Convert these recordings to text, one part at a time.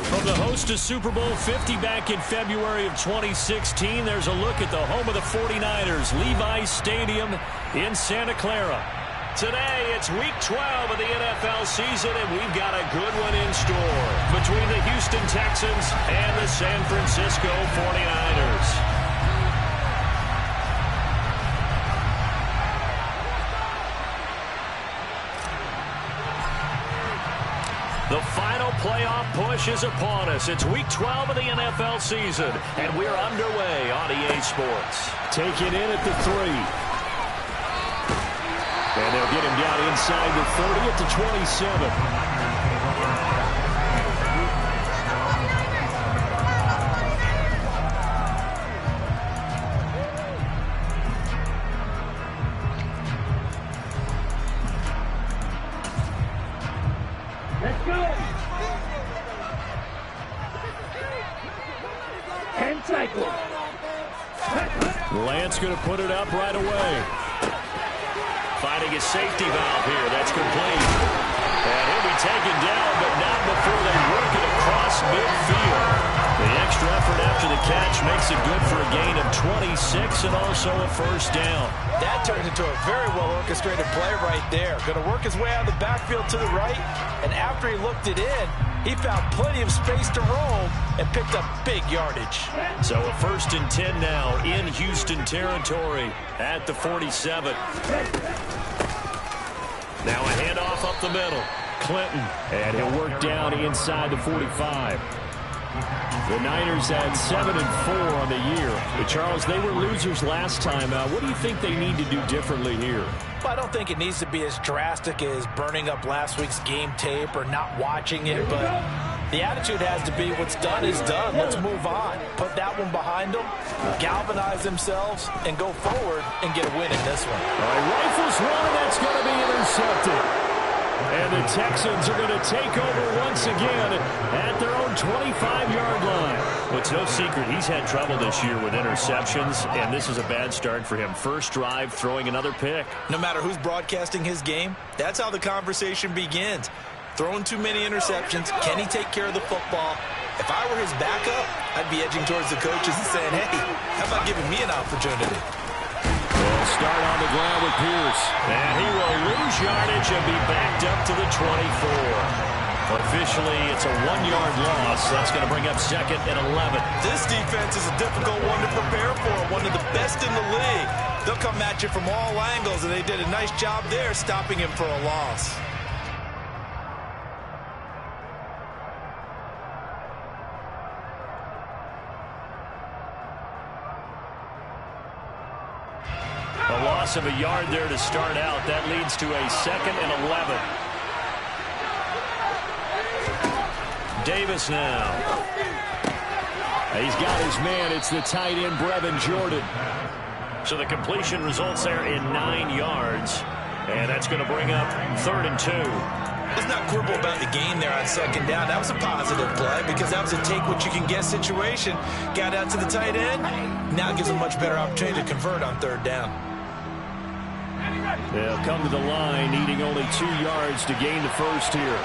From the host of Super Bowl 50 back in February of 2016, there's a look at the home of the 49ers, Levi's Stadium in Santa Clara. Today, it's week 12 of the NFL season, and we've got a good one in store between the Houston Texans and the San Francisco 49ers. The final playoff push is upon us. It's week 12 of the NFL season, and we're underway on EA Sports. Take it in at the 3. And they'll get him down inside the 30 at the 27. Lance going to put it up right away. Finding a safety valve here. That's complete. And he'll be taken down, but not before they work it across midfield. The extra effort after the catch makes it good for a gain of 26 and also a first down. That turned into a very well-orchestrated play right there. Going to work his way out of the backfield to the right, and after he looked it in, he found plenty of space to roam and picked up big yardage. So a 1st and 10 now in Houston territory at the 47. Now a handoff up the middle. Clinton, and he'll work down inside the 45. The Niners had 7-4 on the year. But Charles, they were losers last time. What do you think they need to do differently here? Well, I don't think it needs to be as drastic as burning up last week's game tape or not watching it, but the attitude has to be what's done is done. Let's move on. Put that one behind them, galvanize themselves, and go forward and get a win in this one. All right, rifles one, and that's going to be intercepted. And the Texans are going to take over once again at their own 25-yard line. Well, it's no secret he's had trouble this year with interceptions, and this is a bad start for him. First drive, throwing another pick. No matter who's broadcasting his game, that's how the conversation begins. Throwing too many interceptions, can he take care of the football? If I were his backup, I'd be edging towards the coaches and saying, hey, how about giving me an opportunity? They'll start on the ground with Pierce. And he will lose yardage and be backed up to the 24. Officially, it's a 1-yard loss. That's going to bring up 2nd and 11. This defense is a difficult one to prepare for, one of the best in the league. They'll come at you from all angles, and they did a nice job there stopping him for a loss. A loss of a yard there to start out. That leads to a 2nd and 11. Davis now. He's got his man. It's the tight end, Brevin Jordan. So the completion results there in 9 yards. And that's going to bring up 3rd and 2. Let's not quibble about the gain there on 2nd down. That was a positive play because that was a take-what-you-can-get situation. Got out to the tight end. Now it gives a much better opportunity to convert on 3rd down. They'll come to the line, needing only 2 yards to gain the first here.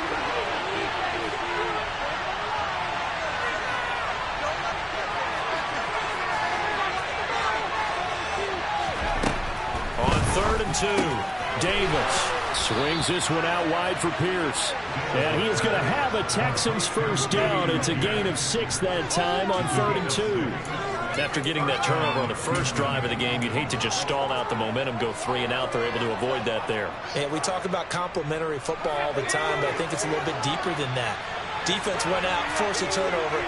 On 3rd and 2, Davis swings this one out wide for Pierce. And he is going to have a Texans first down. It's a gain of 6 that time on 3rd and 2. After getting that turnover on the first drive of the game, you'd hate to just stall out the momentum, go 3 and out. They're able to avoid that there. And we talk about complementary football all the time, but I think it's a little bit deeper than that. Defense went out, forced a turnover,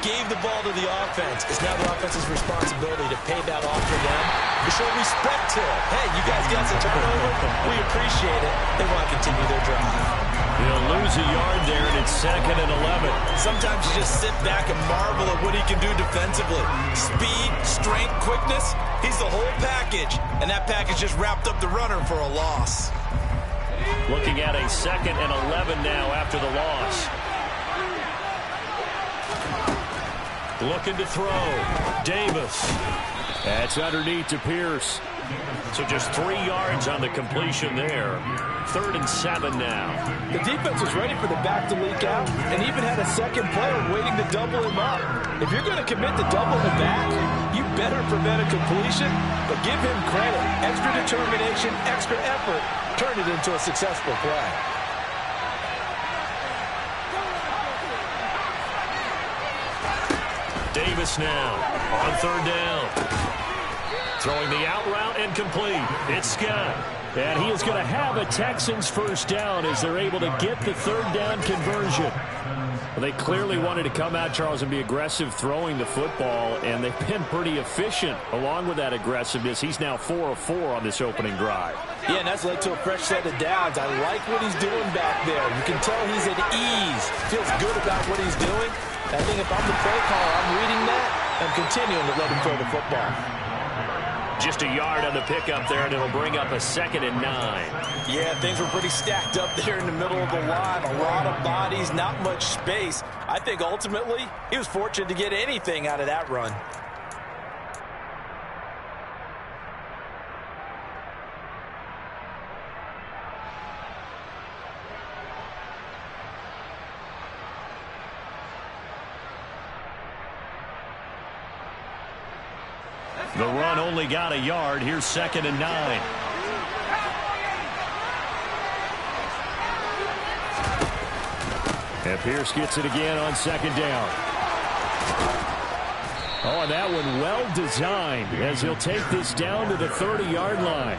gave the ball to the offense. It's now the offense's responsibility to pay that off for them, to show respect to it. Hey, you guys got some turnover. We appreciate it. They want to continue their drive. He'll lose a yard there, and it's 2nd and 11. Sometimes you just sit back and marvel at what he can do defensively. Speed, strength, quickness, he's the whole package. And that package just wrapped up the runner for a loss. Looking at a 2nd and 11 now after the loss. Looking to throw. Davis. That's underneath to Pierce. So just 3 yards on the completion there. 3rd and 7 now. The defense was ready for the back to leak out and even had a second player waiting to double him up. If you're going to commit to double the back, you better prevent a completion, but give him credit. Extra determination, extra effort, turn it into a successful play. Davis now on 3rd down. Throwing the out route and complete. It's Scott. And he is going to have a Texans first down as they're able to get the 3rd down conversion. Well, they clearly wanted to come out, Charles, and be aggressive throwing the football, and they've been pretty efficient along with that aggressiveness. He's now 4 of 4 on this opening drive. Yeah, and that's led to a fresh set of downs. I like what he's doing back there. You can tell he's at ease. Feels good about what he's doing. I think if I'm the play caller, I'm reading that and continuing to let him throw the football. Just a yard on the pickup there, and it'll bring up a 2nd and 9. Yeah, things were pretty stacked up there in the middle of the line. A lot of bodies, not much space. I think ultimately he was fortunate to get anything out of that run. The run only got a yard. Here's 2nd and 9. And Pierce gets it again on 2nd down. Oh, and that one well designed as he'll take this down to the 30-yard line.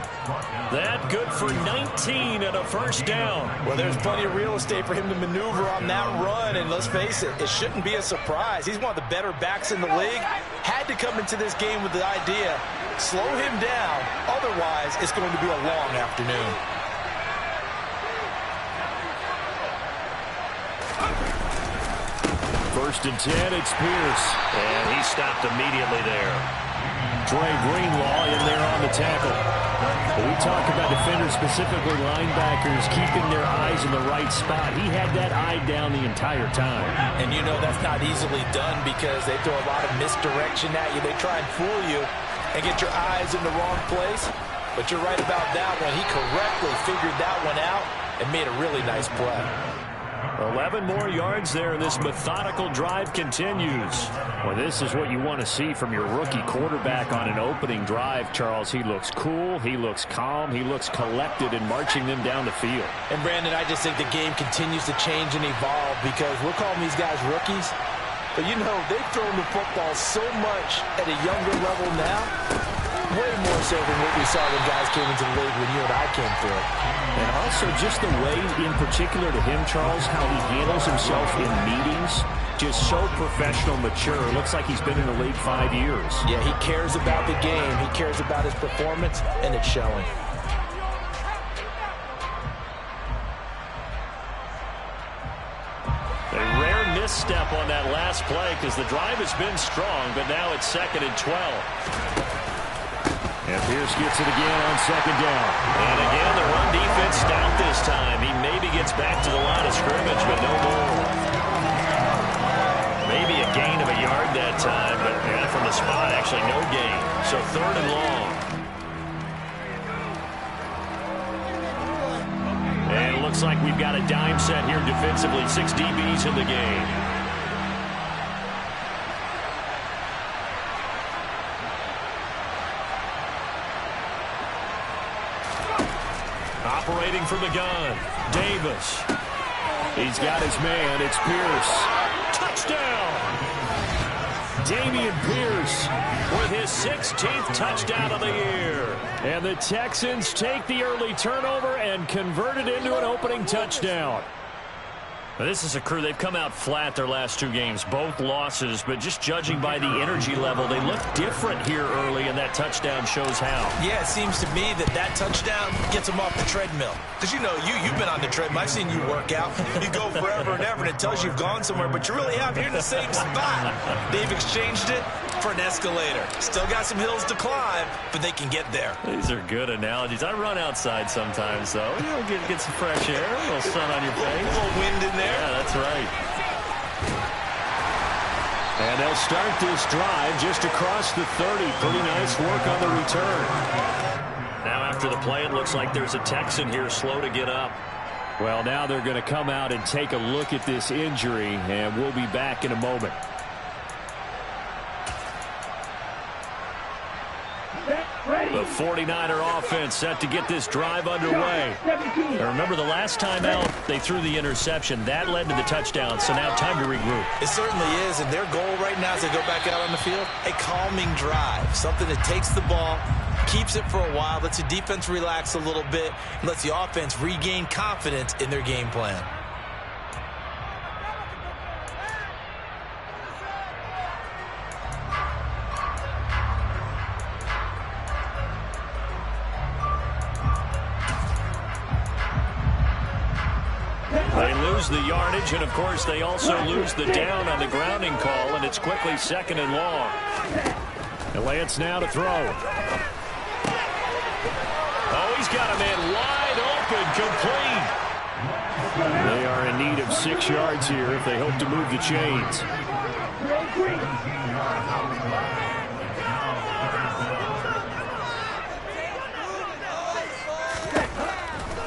That good for 19 and a first down. Well, there's plenty of real estate for him to maneuver on that run, and let's face it, it shouldn't be a surprise. He's one of the better backs in the league. Had to come into this game with the idea, slow him down, otherwise it's going to be a long afternoon. First and 10, it's Pierce. And he stopped immediately there. Dre Greenlaw in there on the tackle. We talk about defenders, specifically linebackers, keeping their eyes in the right spot. He had that eye down the entire time. And you know that's not easily done because they throw a lot of misdirection at you. They try and fool you and get your eyes in the wrong place. But you're right about that one. He correctly figured that one out and made a really nice play. 11 more yards there, and this methodical drive continues. Well, this is what you want to see from your rookie quarterback on an opening drive, Charles. He looks cool, he looks calm, he looks collected in marching them down the field. And, Brandon, I just think the game continues to change and evolve because we're calling these guys rookies. But, you know, they've thrown the football so much at a younger level now. Way more so than what we saw when guys came into the league when you and I came through. And also just the way, in particular to him, Charles, how he handles himself in meetings. Just so professional, mature. Looks like he's been in the league 5 years. Yeah, he cares about the game. He cares about his performance, and it's showing. A rare misstep on that last play because the drive has been strong, but now it's 2nd and 12. And Pierce gets it again on 2nd down. And again, the run defense stout this time. He maybe gets back to the line of scrimmage, but no more. Maybe a gain of a yard that time, but yeah, from the spot, actually no gain. So 3rd and long. And it looks like we've got a dime set here defensively. 6 DBs in the game. Operating from the gun, Davis. He's got his man. It's Pierce. Touchdown! Dameon Pierce with his 16th touchdown of the year. And the Texans take the early turnover and convert it into an opening touchdown. Now, this is a crew. They've come out flat their last 2 games, both losses, but just judging by the energy level, they look different here early, and that touchdown shows how. Yeah, it seems to me that that touchdown gets them off the treadmill. Because, you know, you've been on the treadmill. I've seen you work out. You go forever and ever, and it tells you you've gone somewhere, but you really have. You're in the same spot. They've exchanged it for an escalator. Still got some hills to climb, but they can get there. These are good analogies. I run outside sometimes, though. You know, get some fresh air, a little sun on your face. A little wind in there. Yeah, that's right. And they'll start this drive just across the 30. Pretty nice work on the return. Now after the play, it looks like there's a Texan here slow to get up. Well, now they're going to come out and take a look at this injury, and we'll be back in a moment. The 49er offense set to get this drive underway. Now remember, the last time out, they threw the interception. That led to the touchdown, so now time to regroup. It certainly is, and their goal right now as they go back out on the field, a calming drive, something that takes the ball, keeps it for a while, lets the defense relax a little bit, and lets the offense regain confidence in their game plan. They lose the yardage, and of course they also lose the down on the grounding call, and it's quickly 2nd and long. And Lance now to throw. Oh, he's got a man wide open, complete. They are in need of 6 yards here if they hope to move the chains.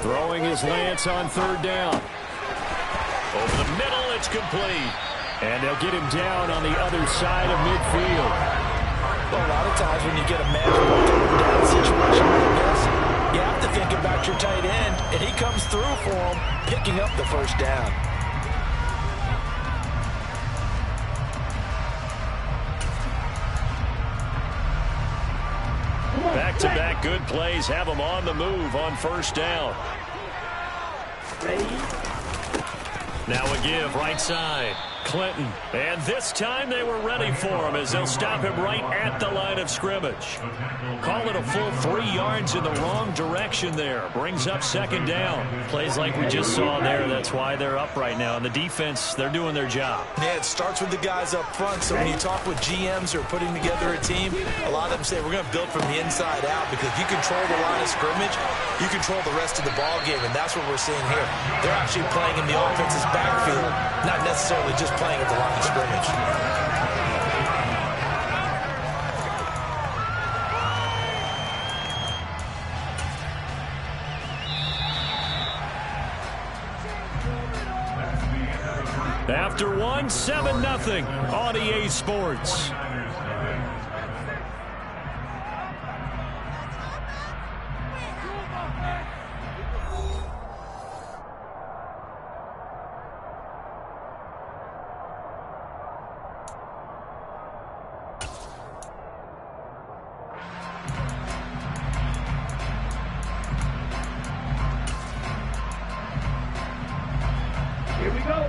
Throwing is Lance on 3rd down. Over the middle, it's complete. And they'll get him down on the other side of midfield. Well, a lot of times when you get a magical third down situation like this, you have to think about your tight end, and he comes through for him, picking up the 1st down. Back-to-back good plays have them on the move on 1st down. Now a give right side. Clinton. And this time they were ready for him as they'll stop him right at the line of scrimmage. Call it a full 3 yards in the wrong direction there. Brings up 2nd down. Plays like we just saw there. That's why they're up right now. And the defense, they're doing their job. Yeah, it starts with the guys up front. So when you talk with GMs who are putting together a team, a lot of them say we're going to build from the inside out, because if you control the line of scrimmage, you control the rest of the ball game, and that's what we're seeing here. They're actually playing in the offense's backfield, not necessarily just playing at the line of scrimmage. After 1, 7-0 on EA Sports.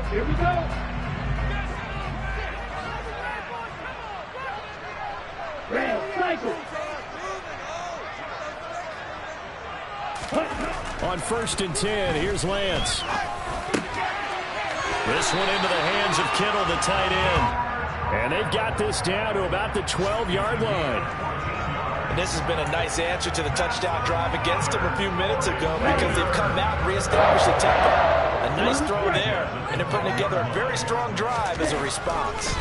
Here we go. Red cycle. On 1st and 10, here's Lance. This one into the hands of Kittle, the tight end. And they've got this down to about the 12-yard line. And this has been a nice answer to the touchdown drive against them a few minutes ago, because they've come out and reestablished the tempo. A nice throw there, and they're putting together a very strong drive as a response.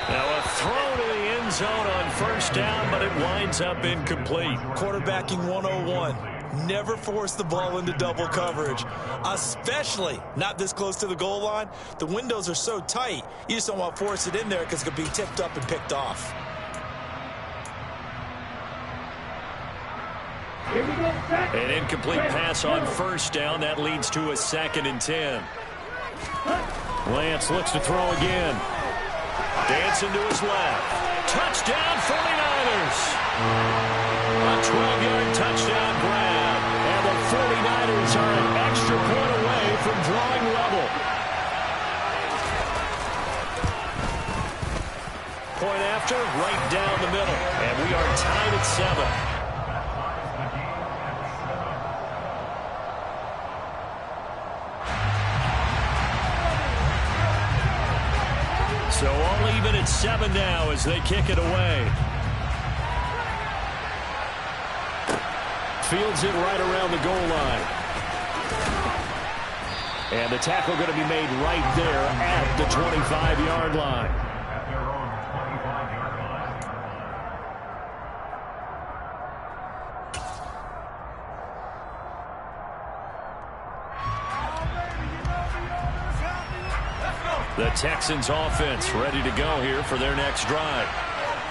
Now a throw to the end zone on 1st down, but it winds up incomplete. Quarterbacking 101. Never force the ball into double coverage, especially not this close to the goal line. The windows are so tight, you just don't want to force it in there because it could be tipped up and picked off. An incomplete pass on 1st down. That leads to a 2nd and 10. Lance looks to throw again. Dancing to his left. Touchdown 49ers. A 12-yard touchdown grab. And the 49ers are an extra point away from drawing level. Point after, right down the middle. And we are tied at 7. So all even at 7 now as they kick it away. Fields it right around the goal line. And the tackle going to be made right there at the 25-yard line. The Texans offense ready to go here for their next drive.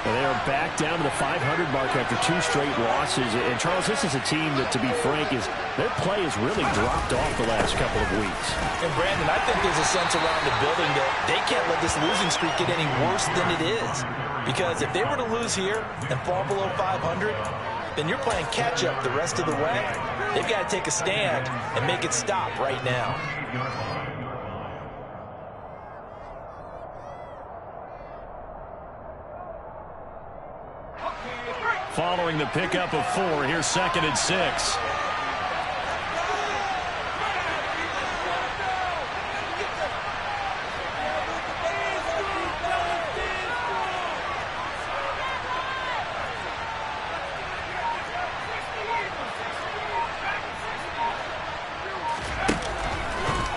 Well, they are back down to the 500 mark after 2 straight losses. And, Charles, this is a team that, to be frank, their play has really dropped off the last couple of weeks. And, Brandon, I think there's a sense around the building that they can't let this losing streak get any worse than it is. Because if they were to lose here and fall below 500, then you're playing catch-up the rest of the way. They've got to take a stand and make it stop right now. Following the pickup of 4, here's 2nd and 6.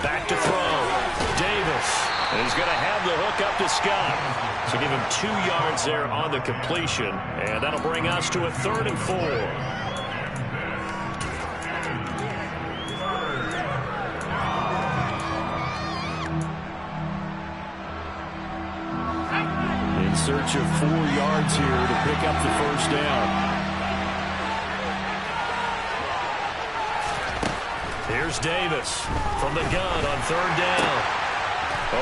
Back to throw. Davis is going to have the hook up to Scott. So give him 2 yards there on the completion. And that'll bring us to a 3rd and 4. In search of 4 yards here to pick up the 1st down. Here's Davis from the gun on 3rd down.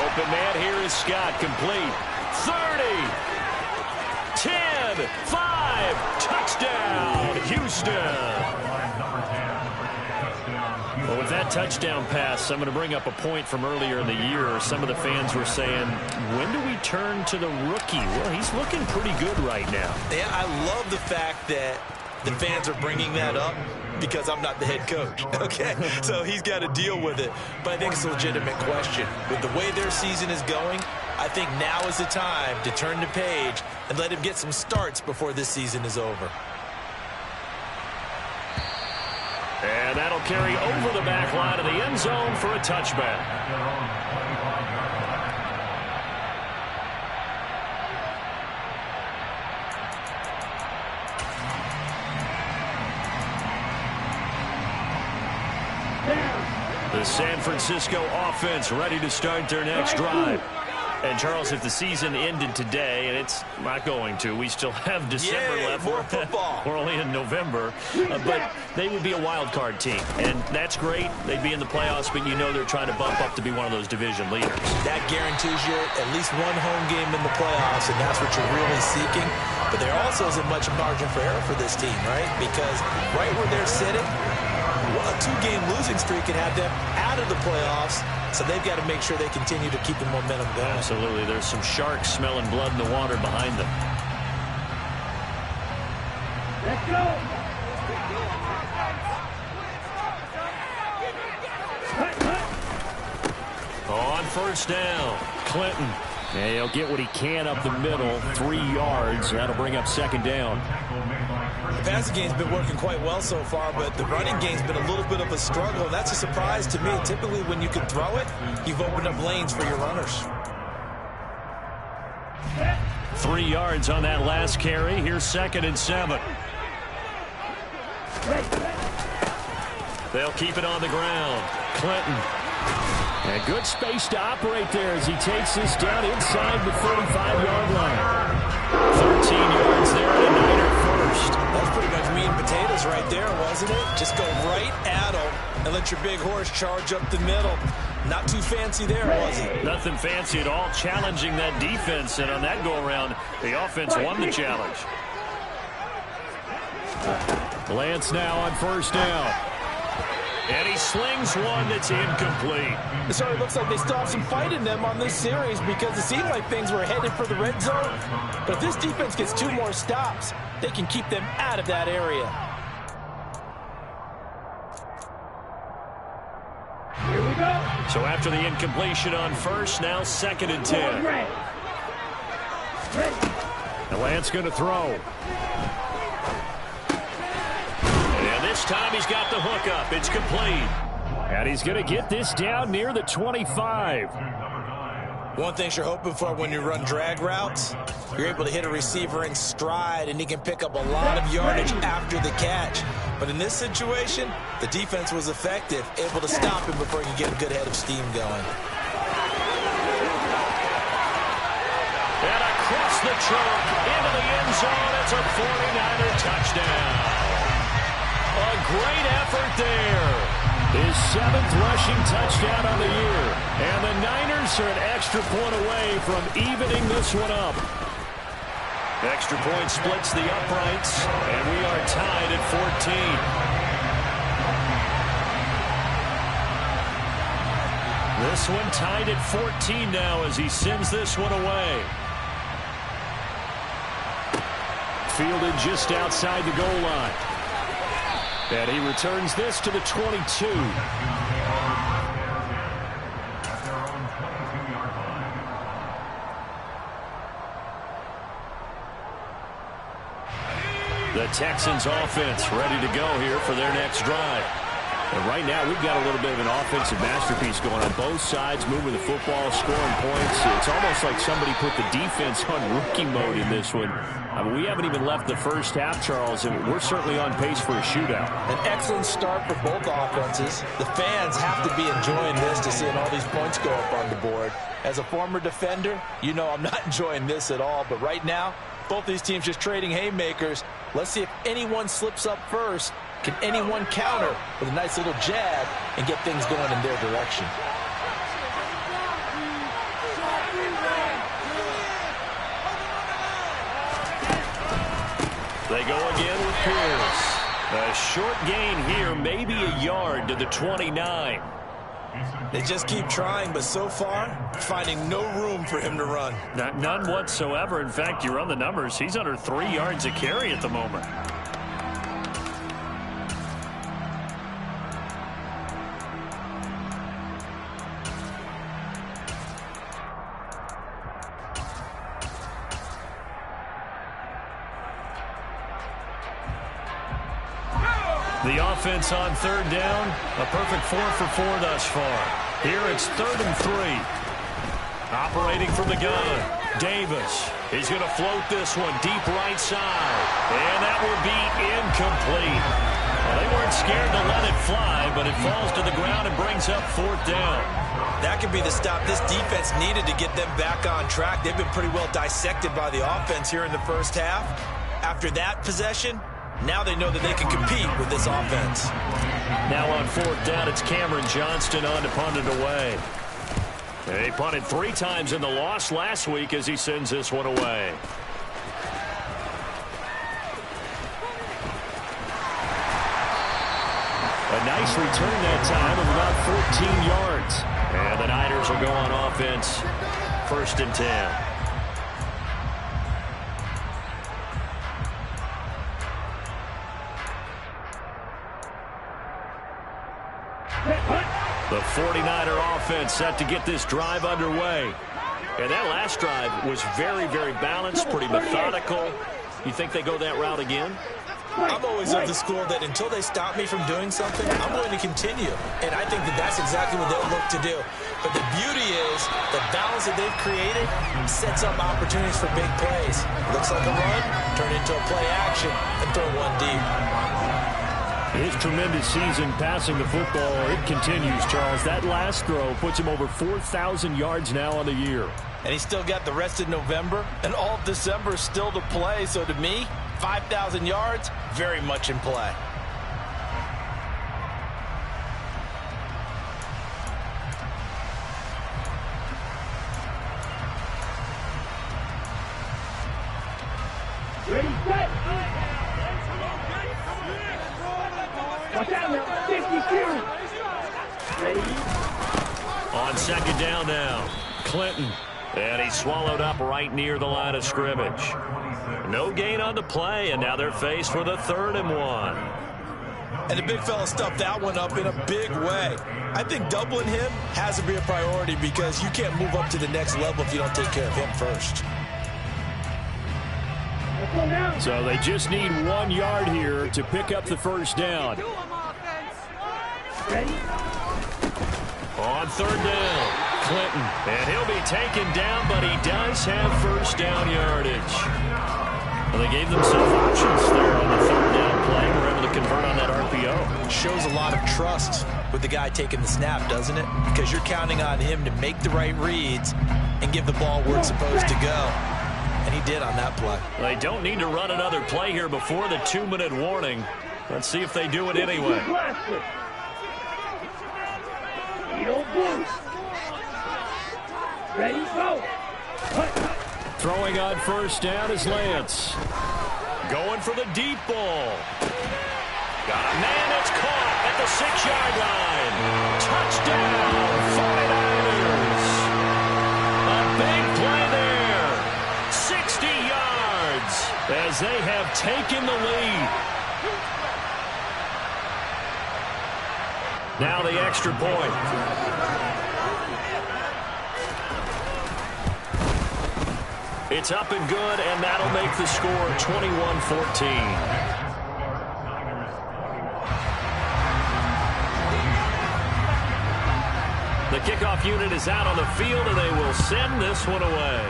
Open man here is Scott, complete. 30, 10, 5, touchdown, Houston. Well, with that touchdown pass, I'm going to bring up a point from earlier in the year. Some of the fans were saying, when do we turn to the rookie? Well, he's looking pretty good right now. Yeah, I love the fact that the fans are bringing that up because I'm not the head coach, okay? So he's got to deal with it. But I think it's a legitimate question. With the way their season is going, I think now is the time to turn the page and let him get some starts before this season is over. And that'll carry over the back line of the end zone for a touchback. The San Francisco offense ready to start their next drive. And, Charles, if the season ended today, and it's not going to, we still have December left. More football. We're only in November. But they would be a wild card team. And that's great. They'd be in the playoffs, but you know they're trying to bump up to be one of those division leaders. That guarantees you at least one home game in the playoffs, and that's what you're really seeking. But there also isn't much margin for error for this team, right? Because right where they're sitting, a 2-game losing streak can have them out of the playoffs, so they've got to make sure they continue to keep the momentum going. Absolutely. There's some sharks smelling blood in the water behind them. Let's go. On 1st down, Clinton. Yeah, he'll get what he can up the middle, 3 yards. That'll bring up 2nd down. The passing game's been working quite well so far, but the running game's been a little bit of a struggle, and that's a surprise to me. Typically, when you can throw it, you've opened up lanes for your runners. 3 yards on that last carry. Here's 2nd and 7. They'll keep it on the ground. Clinton. And good space to operate there as he takes this down inside the 45-yard line. 13 yards there and a Niner first. That's pretty much meat and potatoes right there, wasn't it? Just go right at him and let your big horse charge up the middle. Not too fancy there, was it? Nothing fancy at all. Challenging that defense, and on that go-around, the offense won the challenge. Lance now on 1st down. And he slings one that's incomplete. It sort of looks like they still have some fight in them on this series because it seemed like things were headed for the red zone. But if this defense gets 2 more stops, they can keep them out of that area. Here we go. So after the incompletion on 1st, now 2nd and 10. And Lance going to throw. This time he's got the hook up. It's complete. And he's going to get this down near the 25. One thing you're hoping for when you run drag routes, you're able to hit a receiver in stride, and he can pick up a lot of yardage after the catch. But in this situation, the defense was effective, able to stop him before he could get a good head of steam going. the choke into the end zone. It's a 49er touchdown. A great effort there. His 7th rushing touchdown on the year. And the Niners are an extra point away from evening this one up. Extra point splits the uprights, and we are tied at 14. This one tied at 14 now as he sends this one away. Fielded just outside the goal line. And he returns this to the 22. The Texans offense ready to go here for their next drive. And right now we've got a little bit of an offensive masterpiece going on both sides, moving the football, scoring points. It's almost like somebody put the defense on rookie mode in this one. I mean, we haven't even left the first half, Charles, and we're certainly on pace for a shootout. An excellent start for both offenses. The fans have to be enjoying this to seeing all these points go up on the board. As a former defender, you know I'm not enjoying this at all. But right now, both these teams just trading haymakers. Let's see if anyone slips up first. Can anyone counter with a nice little jab and get things going in their direction? They go again with Pierce. A short gain here, maybe a yard to the 29. They just keep trying, but so far, finding no room for him to run. None whatsoever. In fact, you run the numbers. He's under 3 yards a carry at the moment. The offense on third down, a perfect 4 for 4 thus far. Here it's 3rd and 3. Operating from the gun, Davis. He's going to float this one deep right side. And that will be incomplete. Well, they weren't scared to let it fly, but it falls to the ground and brings up 4th down. That could be the stop this defense needed to get them back on track. They've been pretty well dissected by the offense here in the first half. After that possession, now they know that they can compete with this offense. Now on 4th down, it's Cameron Johnston on to punt it away. He punted 3 times in the loss last week as he sends this one away. A nice return that time of about 14 yards. And the Niners will go on offense, 1st and 10. The 49er offense set to get this drive underway. And that last drive was very, very balanced, pretty methodical. You think they go that route again? I'm always of the school that until they stop me from doing something, I'm going to continue. And I think that that's exactly what they'll look to do. But the beauty is the balance that they've created sets up opportunities for big plays. Looks like a run, turn into a play action, and throw one deep. His tremendous season passing the football, it continues, Charles. That last throw puts him over 4,000 yards now on the year. And he's still got the rest of November and all of December still to play. So to me, 5,000 yards, very much in play. Ready, set. Watch out now, 52. Ready. On 2nd down now, Clinton. And he's swallowed up right near the line of scrimmage. No gain on the play, and now they're faced with a 3rd and 1. And the big fella stuffed that one up in a big way. I think doubling him has to be a priority because you can't move up to the next level if you don't take care of him first. So they just need 1 yard here to pick up the 1st down. Ready. On 3rd down, Clinton. And he'll be taken down, but he does have 1st down yardage. Well, they gave themselves options there on the 3rd down play. We're able to convert on that RPO. Shows a lot of trust with the guy taking the snap, doesn't it? Because you're counting on him to make the right reads and give the ball where it's supposed to go. And and he did on that play. They don't need to run another play here before the 2-minute warning. Let's see if they do it anyway. Ready, go. Throwing on first down is Lance. Going for the deep ball. Got a man that's caught at the 6-yard line. Touchdown, 49ers. A big play there. 60 yards as they have taken the lead. Now the extra point. It's up and good, and that'll make the score 21-14. The kickoff unit is out on the field, and they will send this one away.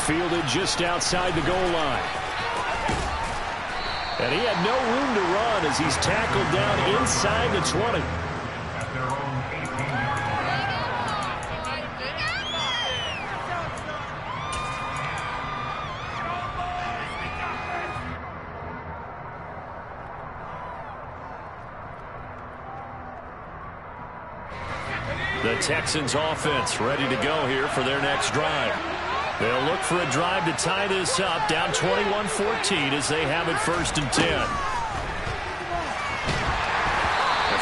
Fielded just outside the goal line. And he had no room to run as he's tackled down inside the 20. The Texans offense ready to go here for their next drive. They'll look for a drive to tie this up, down 21-14 as they have it 1st and 10.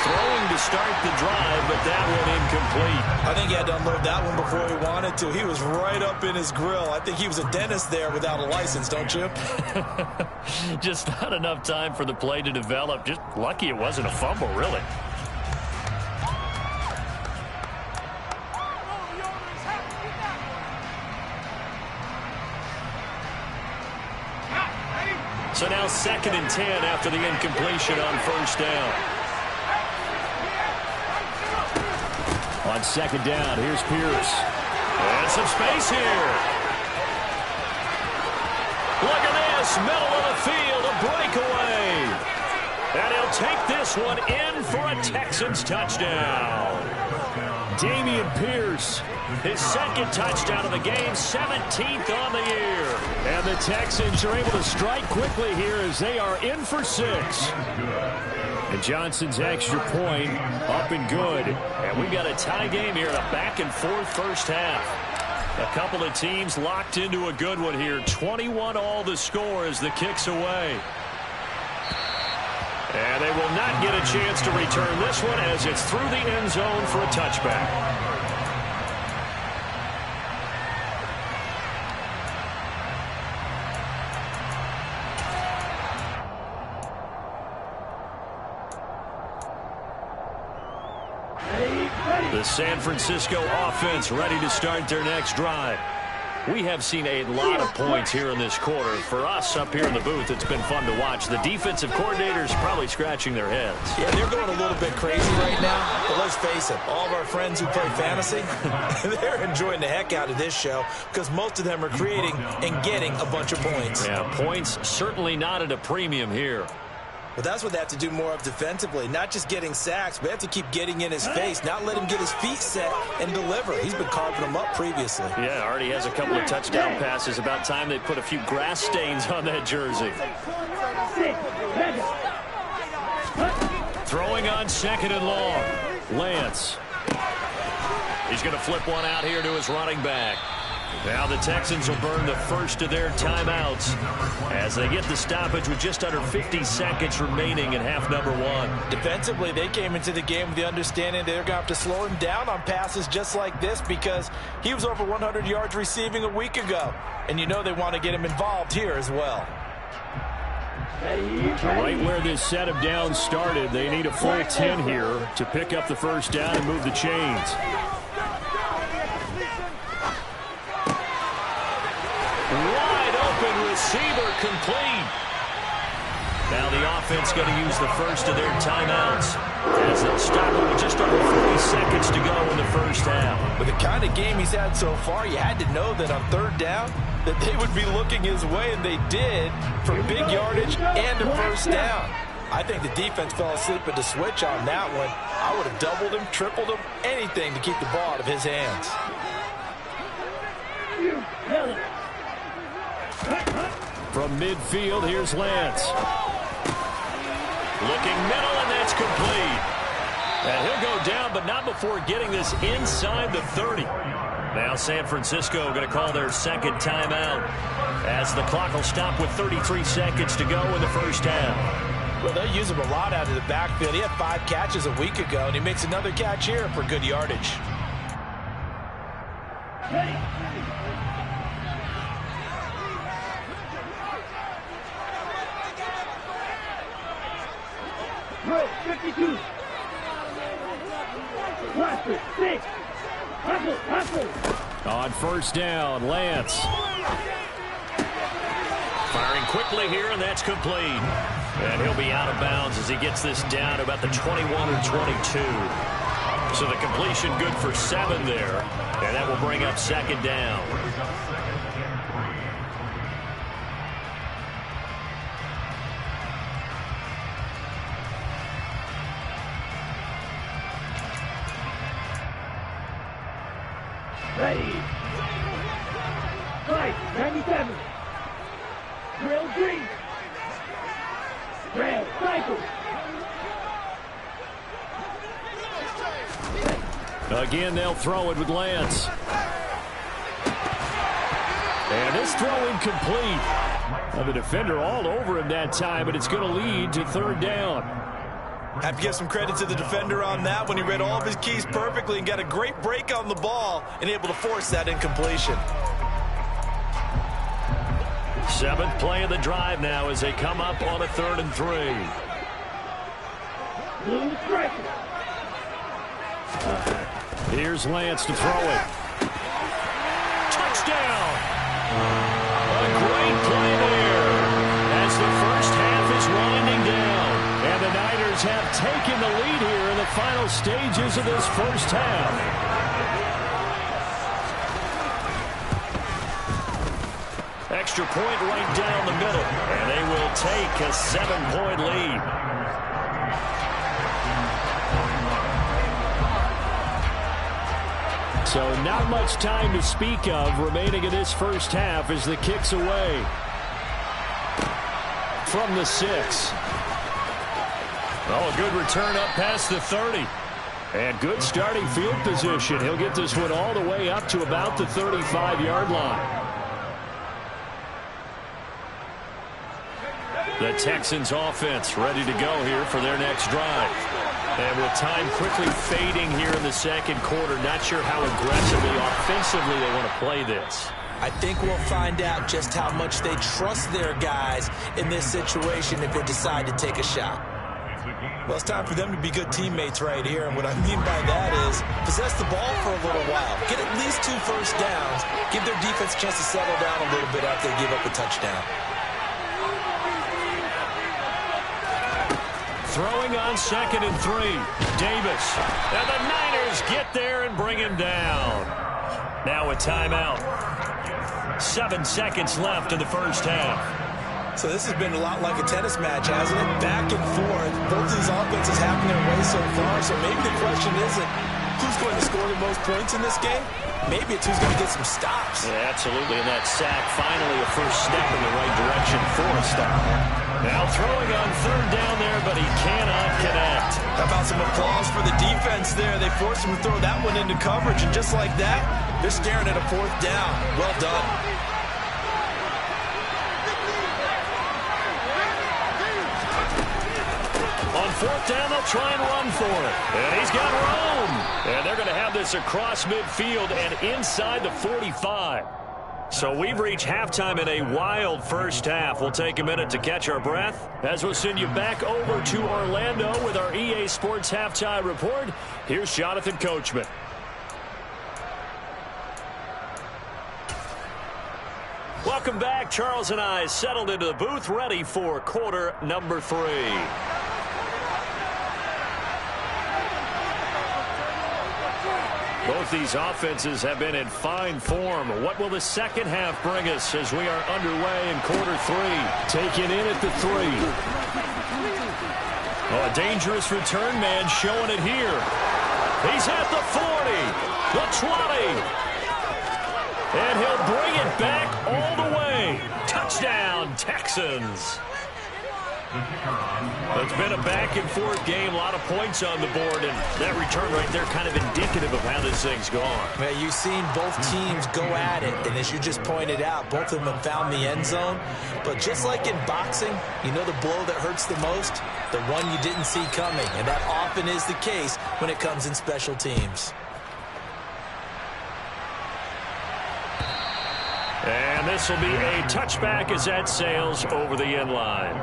Throwing to start the drive, but that one incomplete. I think he had to unload that one before he wanted to. He was right up in his grill. I think he was a dentist there without a license, don't you? Just not enough time for the play to develop. Just lucky it wasn't a fumble, really. So now 2nd and 10 after the incompletion on 1st down. On 2nd down, here's Pierce. And some space here. Look at this, middle of the field, a breakaway. And he'll take this one in for a Texans touchdown. Dameon Pierce. His 2nd touchdown of the game, 17th on the year. And the Texans are able to strike quickly here as they are in for 6. And Johnson's extra point up and good. And we've got a tie game here, a back-and-forth first half. A couple of teams locked into a good one here. 21 all the score as the kick's away. And they will not get a chance to return this one as it's through the end zone for a touchback. The San Francisco offense ready to start their next drive. We have seen a lot of points here in this quarter. For us up here in the booth, it's been fun to watch. The defensive coordinators probably scratching their heads. Yeah, they're going a little bit crazy right now. But let's face it, all of our friends who play fantasy, they're enjoying the heck out of this show because most of them are creating and getting a bunch of points. Yeah, points certainly not at a premium here. But that's what they have to do more of defensively, not just getting sacks, but they have to keep getting in his face, not let him get his feet set and deliver. He's been carving them up previously. Yeah, already has a couple of touchdown passes. About time they put a few grass stains on that jersey. Throwing on 2nd and long. Lance. He's going to flip one out here to his running back. Now the Texans will burn the first of their timeouts as they get the stoppage with just under 50 seconds remaining in half number 1. Defensively, they came into the game with the understanding they're going to have to slow him down on passes just like this because he was over 100 yards receiving a week ago. And you know they want to get him involved here as well. Right where this set of downs started, they need a full 10 here to pick up the first down and move the chains. Wide open receiver complete. Now the offense going to use the first of their timeouts as they'll stop it with just over 40 seconds to go in the first half. With the kind of game he's had so far, you had to know that on 3rd down that they would be looking his way, and they did, for big yardage and a first down. I think the defense fell asleep at the switch on that one. I would have doubled him, tripled him, anything to keep the ball out of his hands. From midfield, here's Lance. Looking middle, and that's complete. And he'll go down, but not before getting this inside the 30. Now San Francisco going to call their second timeout as the clock will stop with 33 seconds to go in the first half. Well, they use him a lot out of the backfield. He had 5 catches a week ago, and he makes another catch here for good yardage. Row 52. Cluster 6. Hustle. On first down, Lance. Firing quickly here, and that's complete. And he'll be out of bounds as he gets this down to about the 21 or 22. So the completion good for 7 there, and that will bring up second down. Ready. Right, 97. Drill green. Trail cycle. Again, they'll throw it with Lance. And this throw incomplete. Well, the defender all over him that time, but it's going to lead to third down. Have to give some credit to the defender on that when he read all of his keys perfectly and got a great break on the ball and able to force that incompletion. 7th play of the drive now as they come up on a 3rd and 3. Blue striker. Here's Lance to throw it. Touchdown! A great play there as the first half is winding down. And the Niners have taken the lead here in the final stages of this first half. Extra point right down the middle, and they will take a 7-point lead. So not much time to speak of remaining in this first half as the kick's away. From the 6. Oh, a good return up past the 30. And good starting field position. He'll get this one all the way up to about the 35-yard line. The Texans offense ready to go here for their next drive. And with time quickly fading here in the second quarter, not sure how aggressively, offensively they want to play this. I think we'll find out just how much they trust their guys in this situation if they decide to take a shot. Well, it's time for them to be good teammates right here. And what I mean by that is possess the ball for a little while. Get at least 2 first downs. Give their defense a chance to settle down a little bit after they give up a touchdown. Throwing on 2nd and 3. Davis. And the Niners get there and bring him down. Now a timeout. 7 seconds left in the first half. So this has been a lot like a tennis match, hasn't it? Back and forth. Both of these offenses having their way so far. So maybe the question isn't who's going to score the most points in this game. Maybe it's who's going to get some stops. Yeah, absolutely. And that sack, finally a first step in the right direction for a stop. Now throwing on 3rd down there, but he cannot connect. How about some applause for the defense there? They forced him to throw that one into coverage, and just like that, they're staring at a 4th down. Well done. On 4th down, they'll try and run for it. And he's got room. And they're going to have this across midfield and inside the 45. So we've reached halftime in a wild first half. We'll take a minute to catch our breath as we'll send you back over to Orlando with our EA Sports Halftime Report. Here's Jonathan Coachman. Welcome back. Charles and I settled into the booth ready for quarter number 3. Both these offenses have been in fine form. What will the second half bring us as we are underway in quarter 3? Taken in at the 3. Oh, a dangerous return man showing it here. He's at the 40, the 20. And he'll bring it back all the way. Touchdown, Texans. It's been a back-and-forth game, a lot of points on the board, and that return right there kind of indicative of how this thing's gone. Well, you've seen both teams go at it, and as you just pointed out, both of them have found the end zone. But just like in boxing, you know the blow that hurts the most? The one you didn't see coming, and that often is the case when it comes in special teams. And this will be a touchback as that sails over the end line.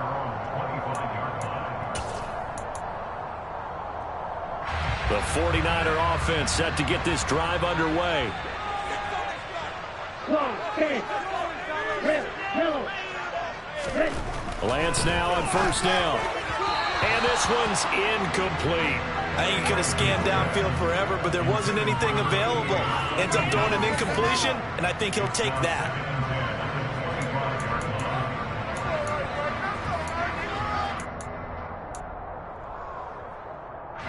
The 49er offense set to get this drive underway. Lance now on first down. And this one's incomplete. I think he could have scanned downfield forever, but there wasn't anything available. Ends up throwing an incompletion, and I think he'll take that.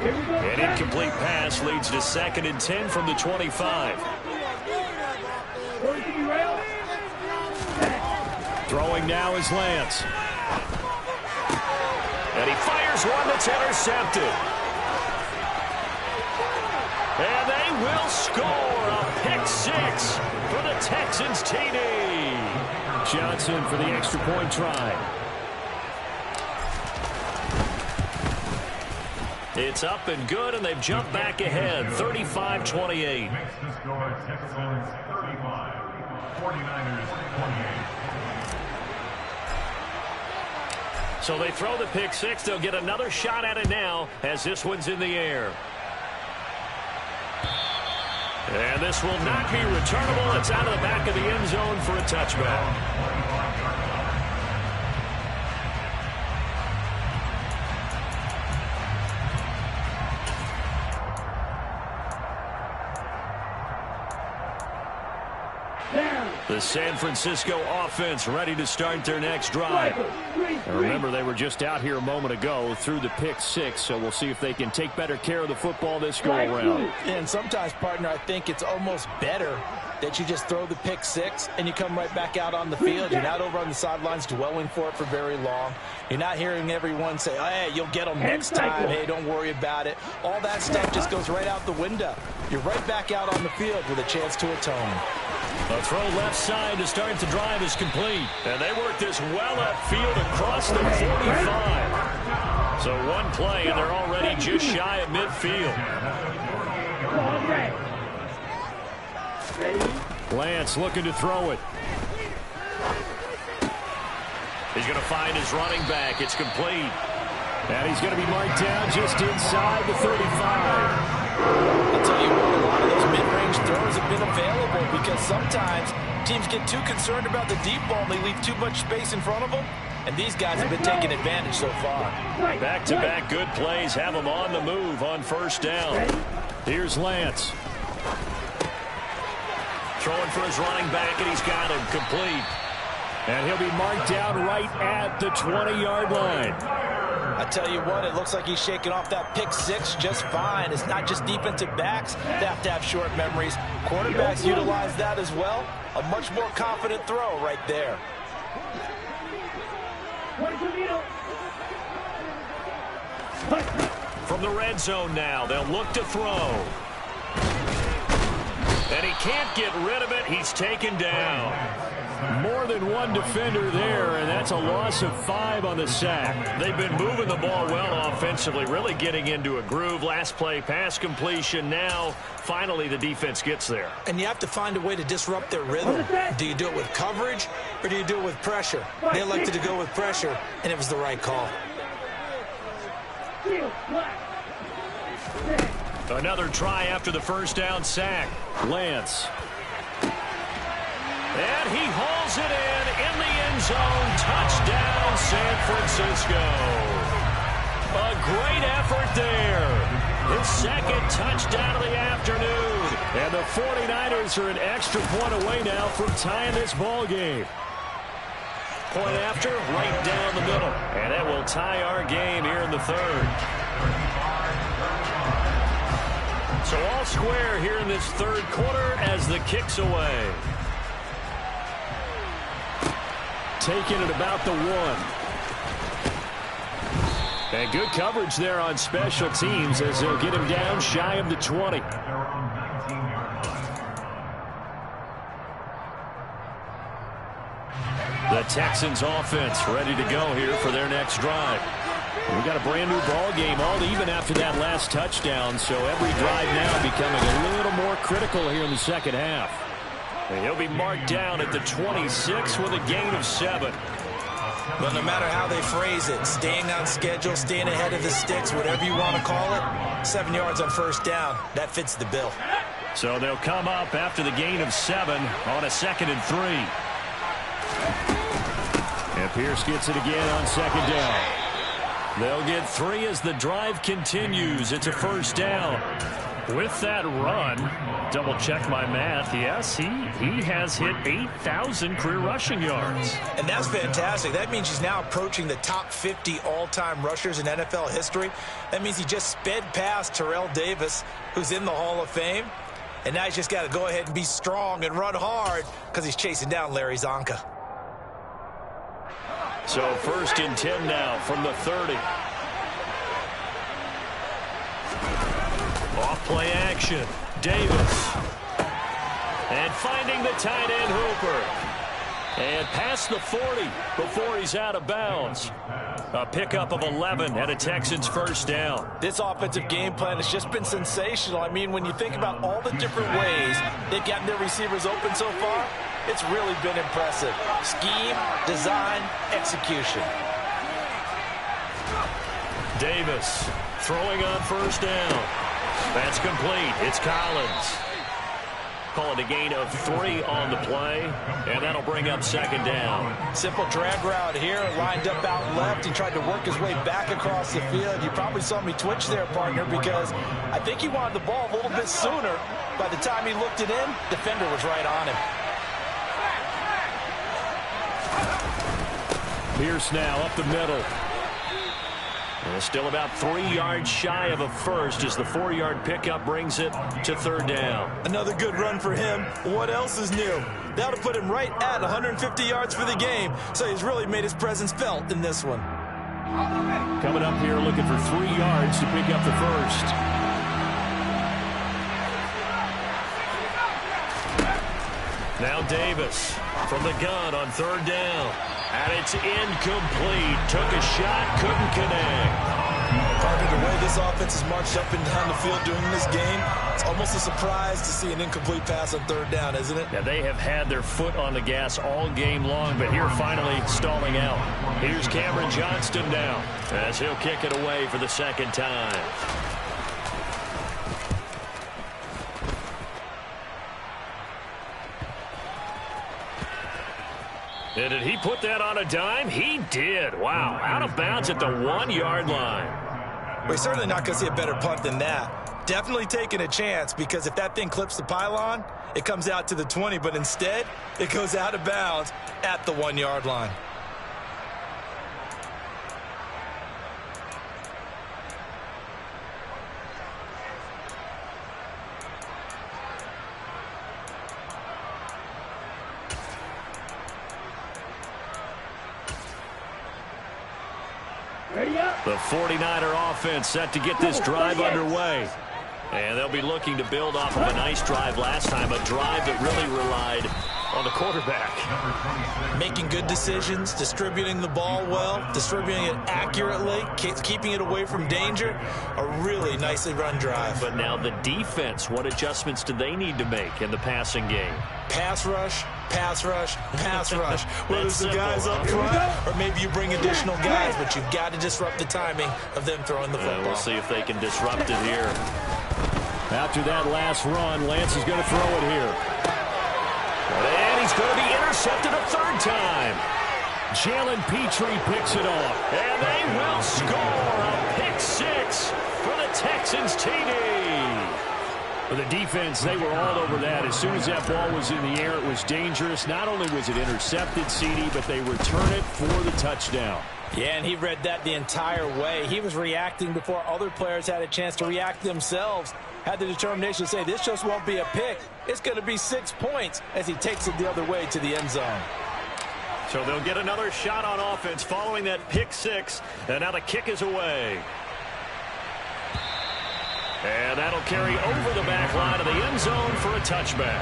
An incomplete pass leads to 2nd and 10 from the 25. Throwing now is Lance. And he fires one that's intercepted. And they will score a pick 6 for the Texans TD. Johnson for the extra point try. It's up and good, and they've jumped back ahead, 35-28. So they throw the pick 6. They'll get another shot at it now as this one's in the air. And this will not be returnable. It's out of the back of the end zone for a touchback. The San Francisco offense ready to start their next drive. And remember, they were just out here a moment ago through the pick 6, so we'll see if they can take better care of the football this go-around. And sometimes, partner, I think it's almost better that you just throw the pick 6 and you come right back out on the field. You're not over on the sidelines dwelling for it for very long. You're not hearing everyone say, oh, hey, you'll get them next time. Hey, don't worry about it. All that stuff just goes right out the window. You're right back out on the field with a chance to atone. A throw left side to start the drive is complete. And they work this well upfield across the 45. So one play, and they're already just shy of midfield. Lance looking to throw it. He's going to find his running back. It's complete. And he's going to be marked down just inside the 35. I'll tell you what, a lot of those mid-range throws have been available because sometimes teams get too concerned about the deep ball and they leave too much space in front of them. And these guys have been taking advantage so far. Back-to-back good plays have them on the move on first down. Here's Lance. Throwing for his running back, and he's got him complete. And he'll be marked down right at the 20-yard line. I tell you what, it looks like he's shaking off that pick 6 just fine. It's not just defensive backs that have to have short memories. Quarterbacks utilize that as well. A much more confident throw right there. From the red zone now, they'll look to throw. And he can't get rid of it. He's taken down. More than one defender there, and that's a loss of 5 on the sack. They've been moving the ball well offensively, really getting into a groove. Last play, pass completion. Now, finally, the defense gets there. And you have to find a way to disrupt their rhythm. Do you do it with coverage, or do you do it with pressure? They elected to go with pressure, and it was the right call. Another try after the first down sack. Lance. And he hauls it in the end zone. Touchdown, San Francisco. A great effort there. His second touchdown of the afternoon. And the 49ers are an extra point away now from tying this ball game. Point after, right down the middle. And that will tie our game here in the third. So all square here in this third quarter as the kick's away. taken at about the 1. And good coverage there on special teams as they'll get him down shy of the 20. The Texans offense ready to go here for their next drive. We got a brand new ball game all even after that last touchdown, so every drive now becoming a little more critical here in the second half. And he'll be marked down at the 26 with a gain of 7. Well, no matter how they phrase it, staying on schedule, staying ahead of the sticks, whatever you want to call it, 7 yards on first down, that fits the bill. So they'll come up after the gain of 7 on a 2nd and 3. And Pierce gets it again on 2nd down. They'll get 3 as the drive continues. It's a first down. With that run, double check my math. Yes, he has hit 8,000 career rushing yards. And that's fantastic. That means he's now approaching the top 50 all-time rushers in NFL history. That means he just sped past Terrell Davis, who's in the Hall of Fame. And now he's just got to go ahead and be strong and run hard because he's chasing down Larry Zonka. So 1st and 10 now from the 30. Off play action. Davis. And finding the tight end Hooper. And past the 40 before he's out of bounds. A pickup of 11 and a Texans first down. This offensive game plan has just been sensational. I mean, when you think about all the different ways they've gotten their receivers open so far, it's really been impressive. Scheme, design, execution. Davis throwing on first down. That's complete. It's Collins. Call it a gain of 3 on the play, and that'll bring up 2nd down. Simple drag route here, lined up out left. He tried to work his way back across the field. You probably saw me twitch there, partner, because I think he wanted the ball a little bit sooner. By the time he looked it in, defender was right on him. Pierce now up the middle. And still about 3 yards shy of a first as the 4-yard pickup brings it to 3rd down. Another good run for him. What else is new? That'll put him right at 150 yards for the game. So he's really made his presence felt in this one. Coming up here looking for 3 yards to pick up the first. Now Davis from the gun on 3rd down. And it's incomplete. Took a shot, couldn't connect. Partner, the way this offense has marched up and down the field during this game, it's almost a surprise to see an incomplete pass on 3rd down, isn't it? Yeah, they have had their foot on the gas all game long, but here finally stalling out. Here's Cameron Johnston now as he'll kick it away for the 2nd time. And did he put that on a dime? He did. Wow. Out of bounds at the 1-yard line. Well, he's certainly not going to see a better punt than that. Definitely taking a chance, because if that thing clips the pylon, it comes out to the 20, but instead it goes out of bounds at the 1-yard line. The 49er offense set to get this drive underway. And they'll be looking to build off of a nice drive last time, a drive that really relied on the quarterback. Making good decisions, distributing the ball well, distributing it accurately, keeping it away from danger. A really nicely run drive. But now the defense, what adjustments do they need to make in the passing game? Pass rush, pass rush, pass rush. Whether it's the guys up front or maybe you bring additional guys, but you've got to disrupt the timing of them throwing the football. We'll see if they can disrupt it here. After that last run, Lance is going to throw it here. And he's going to be intercepted a 3rd time. Jalen Petrie picks it off. And they will score a pick 6 for the Texans TD. For the defense, they were all over that. As soon as that ball was in the air, it was dangerous. Not only was it intercepted, CD, but they return it for the touchdown. Yeah, and he read that the entire way. He was reacting before other players had a chance to react themselves. Had the determination to say, this just won't be a pick. It's going to be 6 points as he takes it the other way to the end zone. So they'll get another shot on offense following that pick six. And now the kick is away. And that'll carry over the back line of the end zone for a touchback.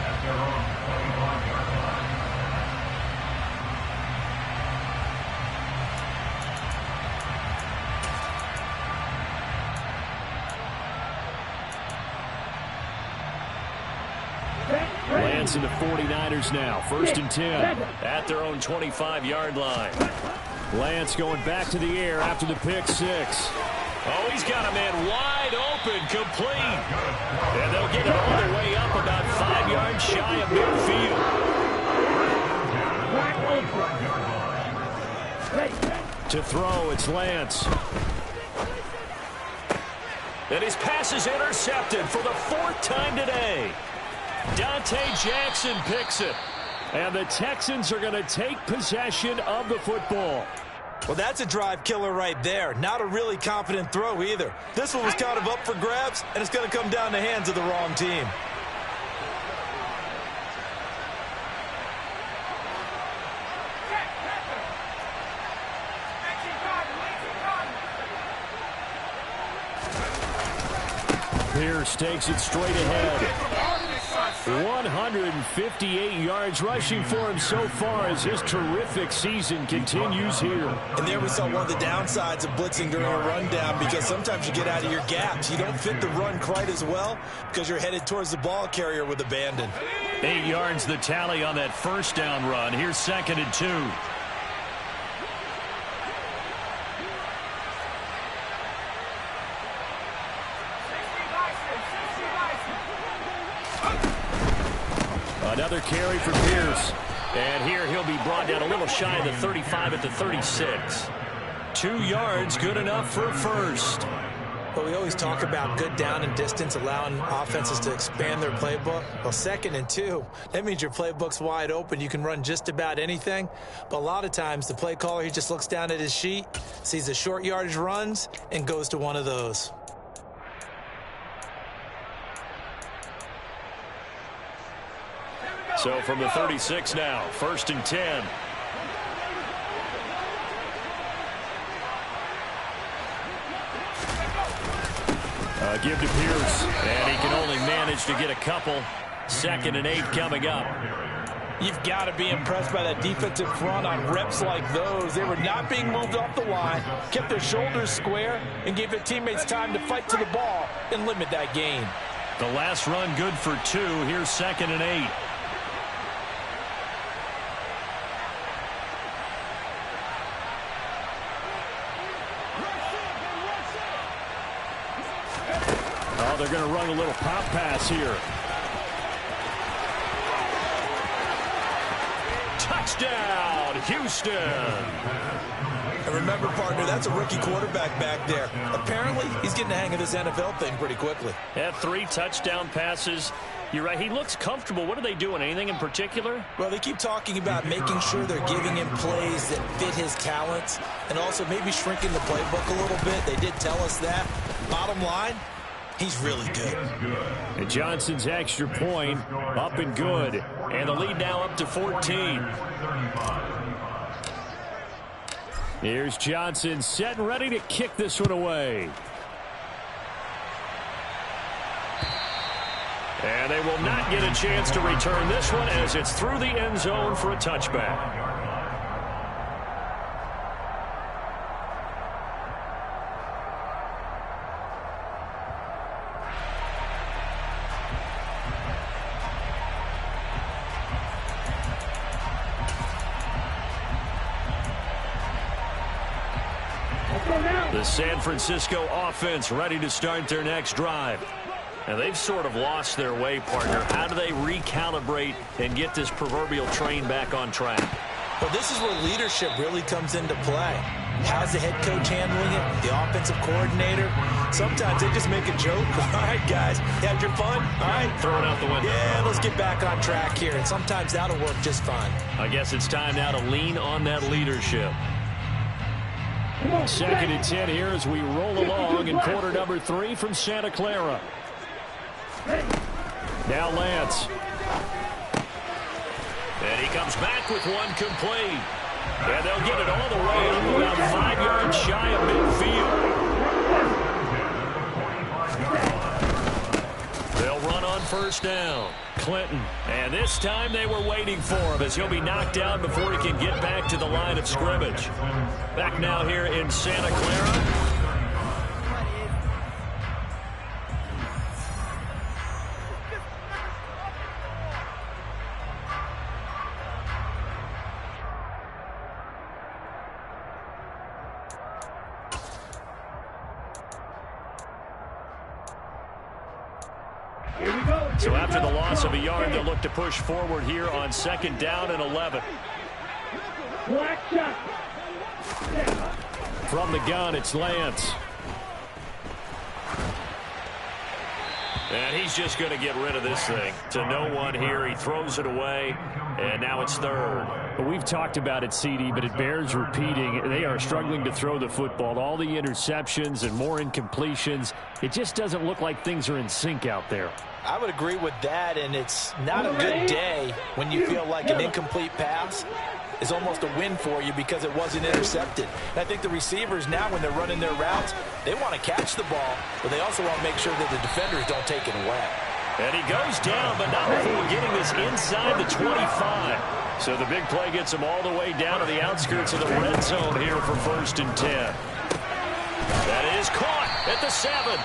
Lance and the 49ers now. 1st and 10. At their own 25-yard line. Lance going back to the air after the pick six. Oh, he's got a man wide open, complete. And they'll get it all the way up about 5 yards shy of midfield. To throw, it's Lance. And his pass is intercepted for the 4th time today. Dante Jackson picks it. And the Texans are going to take possession of the football. Well, that's a drive killer right there. Not a really confident throw either. This one was kind of up for grabs, and it's going to come down the hands of the wrong team. Pierce takes it straight ahead. 158 yards rushing for him so far as his terrific season continues here. And there we saw one of the downsides of blitzing during a rundown, because sometimes you get out of your gaps. You don't fit the run quite as well because you're headed towards the ball carrier with abandon. 8 yards the tally on that 1st down run. Here's 2nd and 2. Another carry for Pierce. And here he'll be brought down a little shy of the 35 at the 36. 2 yards, good enough for a first. But we always talk about good down and distance, allowing offenses to expand their playbook. Well, 2nd and 2, that means your playbook's wide open. You can run just about anything. But a lot of times the play caller, he just looks down at his sheet, sees the short yardage runs, and goes to one of those. So from the 36 now, 1st and 10. Give to Pierce. And he can only manage to get a couple. 2nd and 8 coming up. You've got to be impressed by that defensive front on reps like those. They were not being moved off the line, kept their shoulders square, and gave their teammates time to fight to the ball and limit that gain. The last run good for 2. Here's 2nd and 8. Oh, they're going to run a little pop pass here. Touchdown, Houston. And remember, partner, that's a rookie quarterback back there. Apparently, he's getting the hang of this NFL thing pretty quickly. Had 3 touchdown passes. You're right, he looks comfortable. What are they doing? Anything in particular? Well, they keep talking about making sure they're giving him plays that fit his talents and also maybe shrinking the playbook a little bit. They did tell us that. Bottom line, he's really good. And Johnson's extra point up and good. And the lead now up to 14. Here's Johnson set and ready to kick this one away. And they will not get a chance to return this one as it's through the end zone for a touchback. The San Francisco offense ready to start their next drive. And they've sort of lost their way, partner. How do they recalibrate and get this proverbial train back on track? Well, this is where leadership really comes into play. How's the head coach handling it? The offensive coordinator? Sometimes they just make a joke. All right, guys, you had your fun? All right. Throw it out the window. Yeah, let's get back on track here. And sometimes that'll work just fine. I guess it's time now to lean on that leadership. 2nd and 10 here as we roll along in quarter number 3 from Santa Clara. Now Lance. And he comes back with one complete. And they'll get it all the way up about 5 yards shy of midfield. They'll run on first down. Clinton. And this time they were waiting for him as he'll be knocked down before he can get back to the line of scrimmage. Back now here in Santa Clara. So after the loss of a yard, they'll look to push forward here on second down and 11. Black shot. From the gun, it's Lance. And he's just going to get rid of this thing. To no one here. He throws it away, and now it's third. But we've talked about it, CD, but it bears repeating. They are struggling to throw the football. All the interceptions and more incompletions. It just doesn't look like things are in sync out there. I would agree with that, and it's not a good day when you feel like an incomplete pass is almost a win for you because it wasn't intercepted. And I think the receivers now, when they're running their routes, they want to catch the ball, but they also want to make sure that the defenders don't take it away. And he goes down, but not before getting this inside the 25. So the big play gets him all the way down to the outskirts of the red zone here for 1st and 10. That is caught at the 7.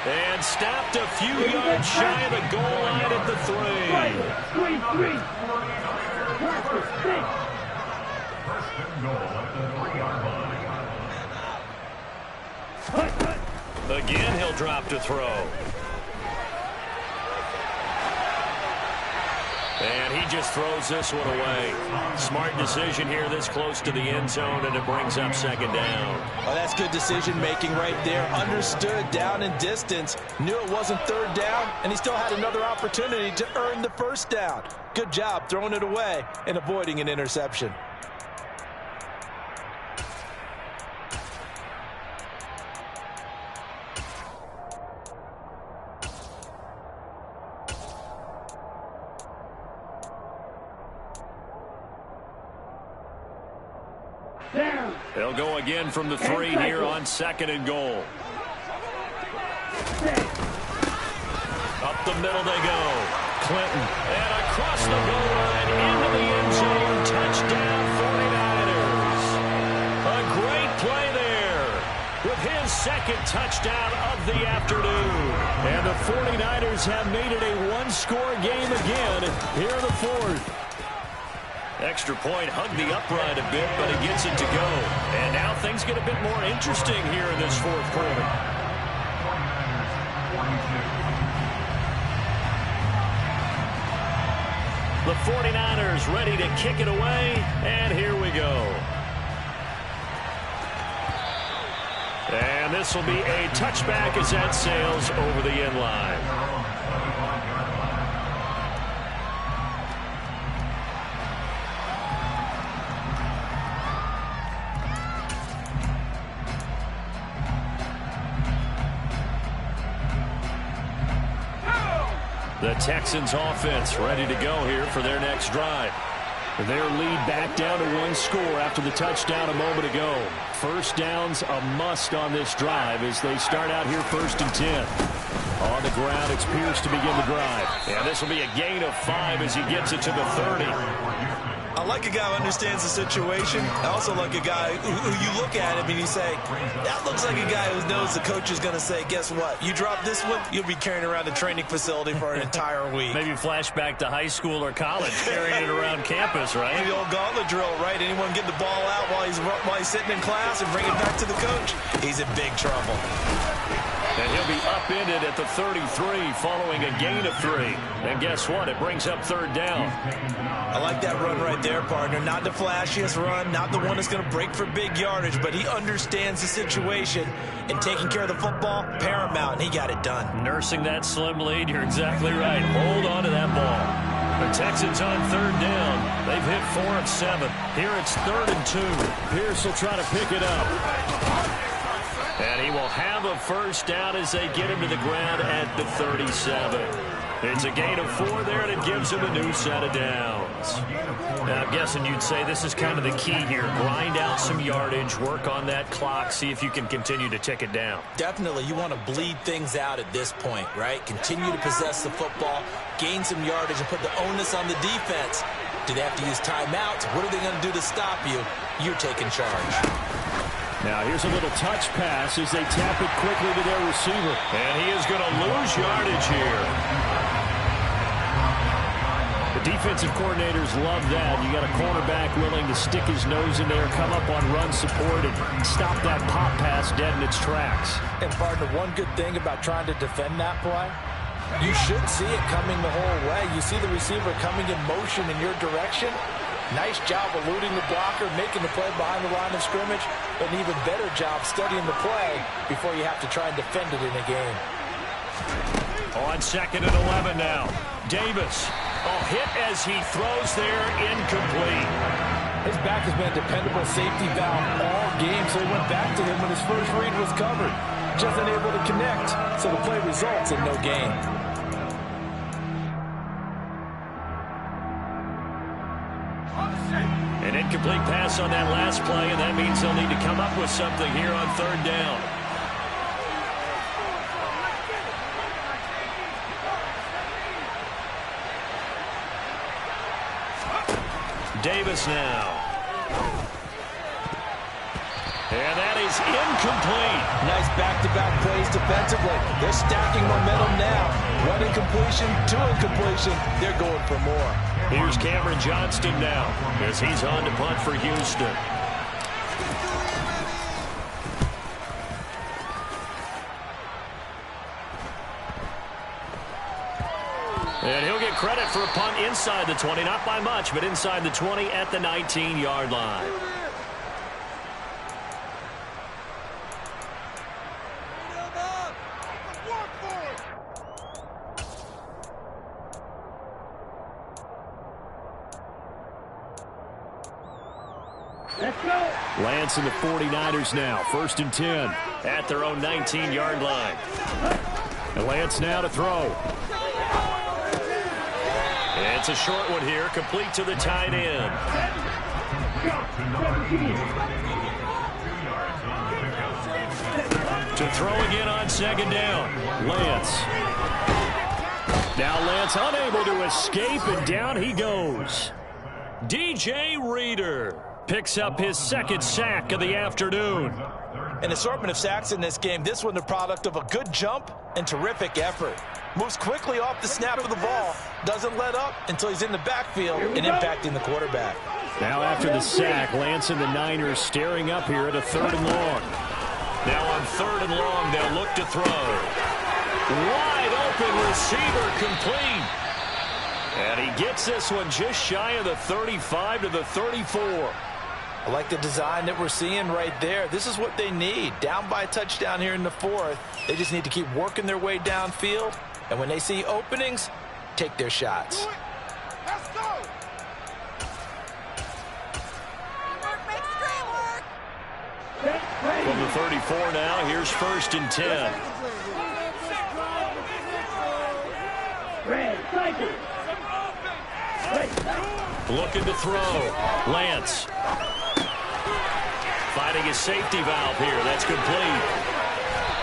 And stopped a few yards shy of the goal line at the 3. Again, he'll drop to throw. And he just throws this one away. Smart decision here this close to the end zone, and it brings up second down. Well, that's good decision-making right there. Understood down and distance. Knew it wasn't third down, and he still had another opportunity to earn the first down. Good job throwing it away and avoiding an interception. They'll go again from the 3 here on 2nd and goal. Up the middle they go. Clinton. And across the goal line into the end zone. Touchdown 49ers. A great play there with his 2nd touchdown of the afternoon. And the 49ers have made it a one-score game again here in the 4th. Extra point hugged the upright a bit, but it gets it to go. And now things get a bit more interesting here in this 4th quarter. The 49ers ready to kick it away, and here we go. And this will be a touchback as that sails over the end line. The Texans offense ready to go here for their next drive. Their lead back down to 1 score after the touchdown a moment ago. First down's a must on this drive as they start out here 1st and 10. On the ground, it's Pierce to begin the drive. And this will be a gain of 5 as he gets it to the 30. I like a guy who understands the situation. I also like a guy who you look at him and you say, that looks like a guy who knows the coach is going to say, guess what? You drop this one, you'll be carrying around the training facility for an entire week. Maybe flashback to high school or college, carrying it around campus, right? The old gauntlet drill, right? Anyone get the ball out while he's sitting in class and bring it back to the coach? He's in big trouble. And he'll be upended at the 33 following a gain of 3. And guess what? It brings up 3rd down. I like that run right there, partner. Not the flashiest run, not the one that's going to break for big yardage, but he understands the situation, and taking care of the football, paramount, and he got it done. Nursing that slim lead, you're exactly right. Hold on to that ball. The Texans on 3rd down. They've hit 4 of 7. Here it's 3rd and 2. Pierce will try to pick it up. And he will have a first down as they get him to the ground at the 37. It's a gain of 4 there, and it gives him a new set of downs. Now, I'm guessing you'd say this is kind of the key here. Grind out some yardage, work on that clock, see if you can continue to tick it down. Definitely, you want to bleed things out at this point, right? Continue to possess the football, gain some yardage, and put the onus on the defense. Do they have to use timeouts? What are they going to do to stop you? You're taking charge. Now here's a little touch pass as they tap it quickly to their receiver. And he is going to lose yardage here. The defensive coordinators love that. You got a cornerback willing to stick his nose in there, come up on run support, and stop that pop pass dead in its tracks. And partner, one good thing about trying to defend that play, you should see it coming the whole way. You see the receiver coming in motion in your direction. Nice job eluding the blocker, making the play behind the line of scrimmage. An even better job studying the play before you have to try and defend it in a game. On 2nd and 11 now. Davis. Hit as he throws there, incomplete. His back has been a dependable safety valve all game, so he went back to him when his first read was covered. Just unable to connect, so the play results in no gain. An incomplete pass on that last play, and that means they'll need to come up with something here on 3rd down. Davis now. And that is incomplete. Nice back-to-back plays defensively. They're stacking momentum now. 1 incompletion, 2 incompletion. They're going for more. Here's Cameron Johnston now as he's on to punt for Houston. And he'll get credit for a punt inside the 20, not by much, but inside the 20 at the 19-yard line. Let's go. Lance and the 49ers now, 1st and 10. At their own 19-yard line. And Lance now to throw. It's a short one here, complete to the tight end. To throw again on 2nd down. Lance. Now Lance unable to escape, and down he goes. DJ Reader picks up his 2nd sack of the afternoon. An assortment of sacks in this game. This one the product of a good jump and terrific effort. Moves quickly off the snap of the ball. Doesn't let up until he's in the backfield and impacting the quarterback. Now after the sack, Lance and the Niners staring up here at a 3rd and long. Now on 3rd and long, they'll look to throw. Wide open receiver complete. And he gets this one just shy of the 35 to the 34. I like the design that we're seeing right there. This is what they need. Down by a touchdown here in the 4th. They just need to keep working their way downfield. And when they see openings, take their shots. Let's go. From the 34 now, here's 1st and 10. Red, cycle. Looking to throw. Lance. Finding his safety valve here. That's complete.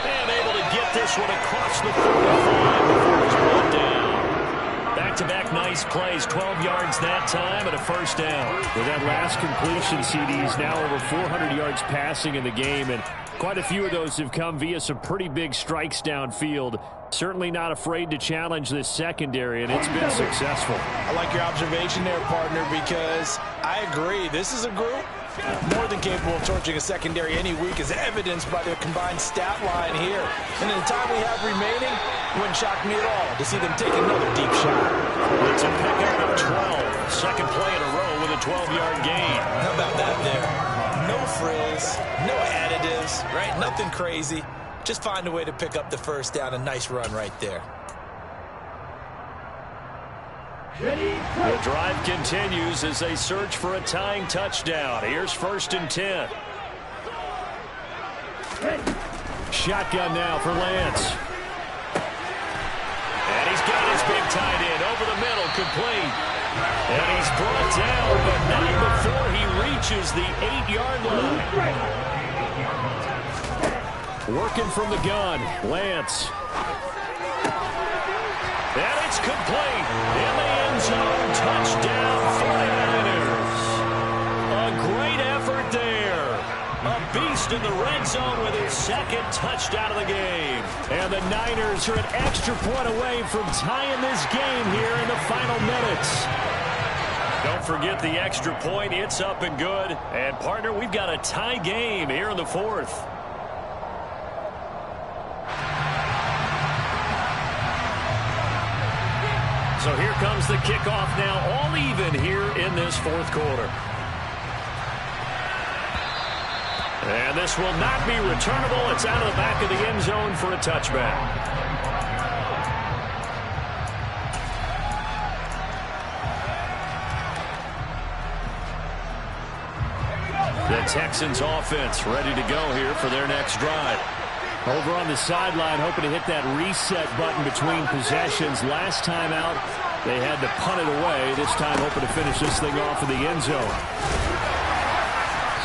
And able to get this one across the 45 before it's brought down. Back-to-back nice plays. 12 yards that time and a 1st down. With that last completion, CD's now over 400 yards passing in the game, and quite a few of those have come via some pretty big strikes downfield. Certainly not afraid to challenge this secondary, and it's been successful. I like your observation there, partner, because I agree. This is a group more than capable of torching a secondary any week, as evidenced by their combined stat line here. And in the time we have remaining, it wouldn't shock me at all to see them take another deep shot. It's a pickup of 12. Second play in a row with a 12-yard gain. How about that there? No frills, no additives, right? Nothing crazy. Just find a way to pick up the 1st down. A nice run right there. The drive continues as they search for a tying touchdown. Here's 1st and 10. Shotgun now for Lance. And he's got his big incomplete. And he's brought down, but not before he reaches the 8-yard line. Working from the gun, Lance. And it's complete. In the end zone, touchdown 49ers. A great effort there. A beast in the red zone with his second touchdown of the game. And the Niners are an extra point away from tying this game here in the final minutes. Don't forget the extra point. It's up and good. And, partner, we've got a tie game here in the fourth. So here comes the kickoff now, all even here in this fourth quarter. And this will not be returnable. It's out of the back of the end zone for a touchback. The Texans offense ready to go here for their next drive. Over on the sideline, hoping to hit that reset button between possessions. Last time out, they had to punt it away. This time, hoping to finish this thing off in the end zone.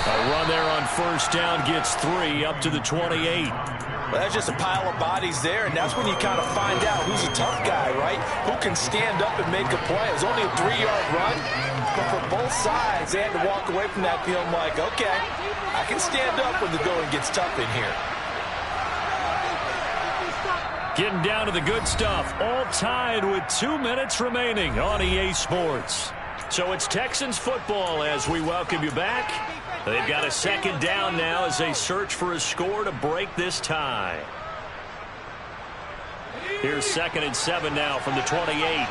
A run there on first down gets 3 up to the 28. Well, that's just a pile of bodies there, and that's when you kind of find out who's a tough guy, right? Who can stand up and make a play. It was only a 3-yard run, but for both sides, they had to walk away from that field like, okay, I can stand up when the going gets tough in here. Getting down to the good stuff, all tied with 2 minutes remaining on EA Sports. So it's Texans football as we welcome you back. They've got a second down now as they search for a score to break this tie. Here's 2nd and 7 now from the 28.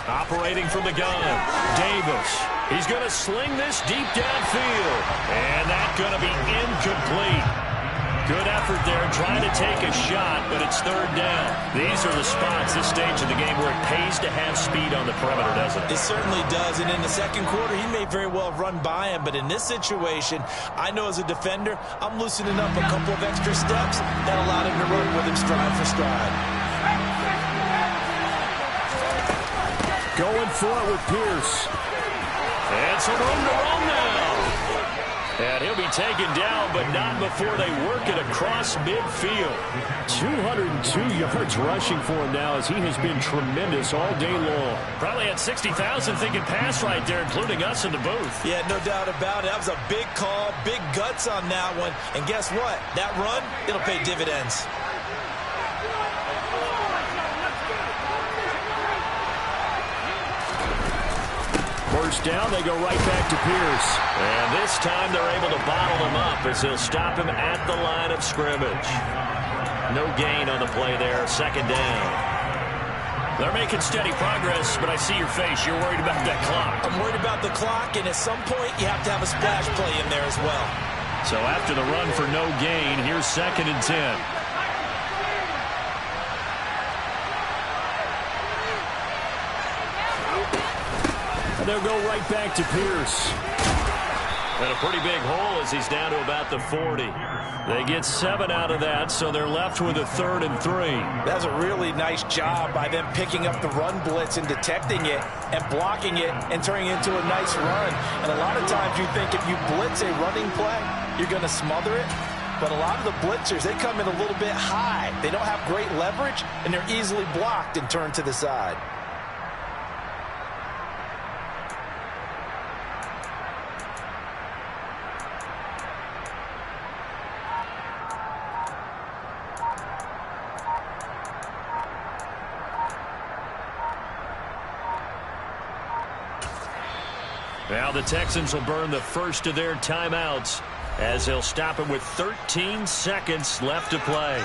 Operating from the gun, Davis. He's going to sling this deep downfield. And that's going to be incomplete. Good effort there trying to take a shot, but it's 3rd down. These are the spots, this stage of the game, where it pays to have speed on the perimeter, doesn't it? It certainly does. And in the second quarter, he may very well run by him. But in this situation, I know as a defender, I'm loosening up a couple of extra steps that allowed him to run with him stride for stride. Going for it with Pierce. And some room to run now. And he'll be taken down, but not before they work it across midfield. 202 yards rushing for him now as he has been tremendous all day long. Probably had 60,000 thinking pass right there, including us in the booth. Yeah, no doubt about it. That was a big call, big guts on that one. And guess what? That run, it'll pay dividends. First down, they go right back to Pierce. And this time they're able to bottle him up as they'll stop him at the line of scrimmage. No gain on the play there, 2nd down. They're making steady progress, but I see your face. You're worried about that clock. I'm worried about the clock, and at some point you have to have a splash play in there as well. So after the run for no gain, here's 2nd and 10. They'll go right back to Pierce. And a pretty big hole as he's down to about the 40. They get 7 out of that, so they're left with a 3rd and 3. That's a really nice job by them picking up the run blitz and detecting it and blocking it and turning it into a nice run. And a lot of times you think if you blitz a running play, you're going to smother it. But a lot of the blitzers, they come in a little bit high. They don't have great leverage, and they're easily blocked and turned to the side. Now the Texans will burn the first of their timeouts as they'll stop it with 13 seconds left to play.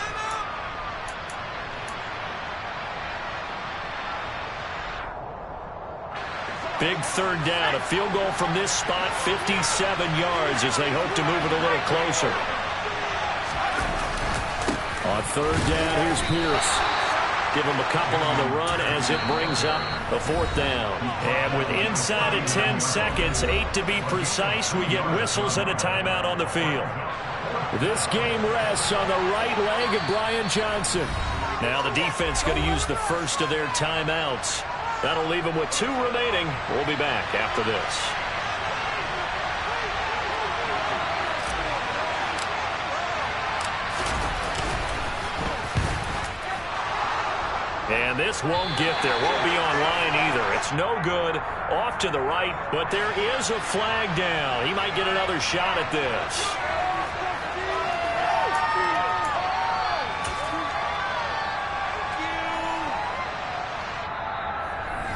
Big 3rd down, a field goal from this spot, 57 yards as they hope to move it a little closer. On 3rd down, here's Pierce. Give them a couple on the run as it brings up a 4th down. And with inside of 10 seconds, 8 to be precise, we get whistles and a timeout on the field. This game rests on the right leg of Brian Johnson. Now the defense going to use the first of their timeouts. That'll leave them with 2 remaining. We'll be back after this. And this won't get there. Won't be online either. It's no good. Off to the right, but there is a flag down. He might get another shot at this.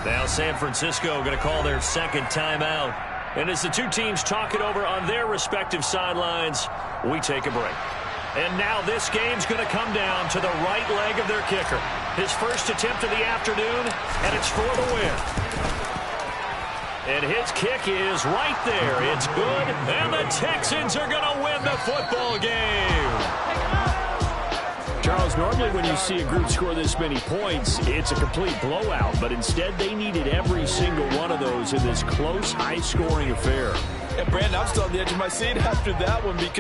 Now San Francisco going to call their 2nd timeout. And as the 2 teams talk it over on their respective sidelines, we take a break. And now this game's going to come down to the right leg of their kicker. His first attempt of the afternoon, and it's for the win. And his kick is right there. It's good, and the Texans are going to win the football game. Charles, normally when you see a group score this many points, it's a complete blowout. But instead, they needed every single one of those in this close, high-scoring affair. And, Brandon, I'm still on the edge of my seat after that one because